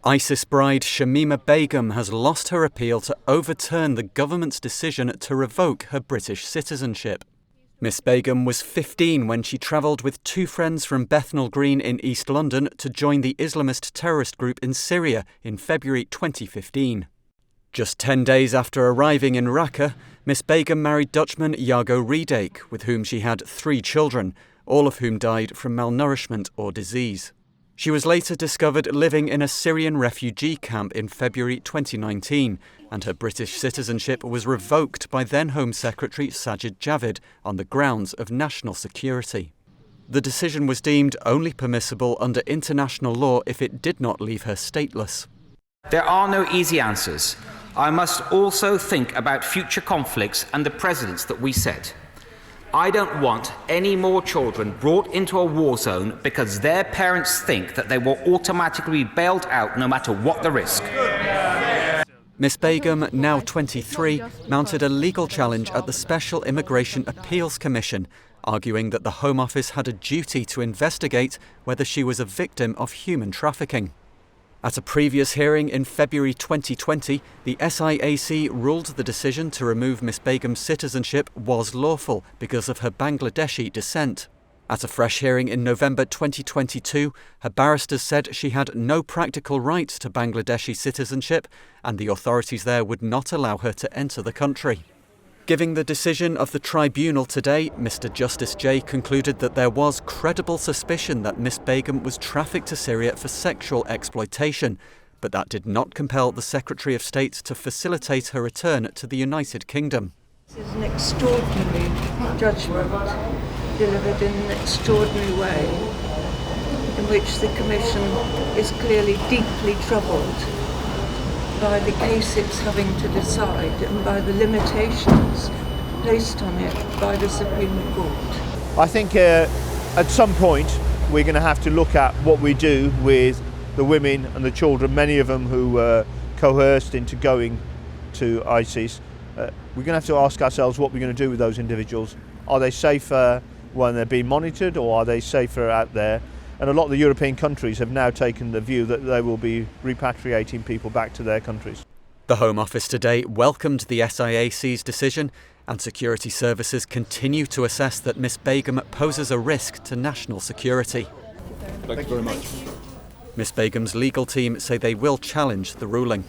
ISIS bride Shamima Begum has lost her appeal to overturn the government's decision to revoke her British citizenship. Miss Begum was 15 when she travelled with two friends from Bethnal Green in East London to join the Islamist terrorist group in Syria in February 2015. Just 10 days after arriving in Raqqa, Miss Begum married Dutchman Jago Riedijk, with whom she had 3 children, all of whom died from malnourishment or disease. She was later discovered living in a Syrian refugee camp in February 2019, and her British citizenship was revoked by then Home Secretary Sajid Javid on the grounds of national security. The decision was deemed only permissible under international law if it did not leave her stateless. There are no easy answers. I must also think about future conflicts and the precedents that we set. I don't want any more children brought into a war zone because their parents think that they will automatically be bailed out no matter what the risk. Miss Begum, now 23, mounted a legal challenge at the Special Immigration Appeals Commission, arguing that the Home Office had a duty to investigate whether she was a victim of human trafficking. At a previous hearing in February 2020, the SIAC ruled the decision to remove Miss Begum's citizenship was lawful because of her Bangladeshi descent. At a fresh hearing in November 2022, her barristers said she had no practical right to Bangladeshi citizenship and the authorities there would not allow her to enter the country. Giving the decision of the tribunal today, Mr Justice J concluded that there was credible suspicion that Miss Begum was trafficked to Syria for sexual exploitation, but that did not compel the Secretary of State to facilitate her return to the United Kingdom. This is an extraordinary judgment delivered in an extraordinary way, in which the Commission is clearly deeply troubled by the case it's having to decide and by the limitations placed on it by the Supreme Court. I think at some point we're going to have to look at what we do with the women and the children, many of them who were coerced into going to ISIS. We're going to have to ask ourselves what we're going to do with those individuals. Are they safer when they're being monitored, or are they safer out there? And a lot of the European countries have now taken the view that they will be repatriating people back to their countries. The Home Office today welcomed the SIAC's decision, and security services continue to assess that Miss Begum poses a risk to national security. Thank you very much. Miss Begum's legal team say they will challenge the ruling.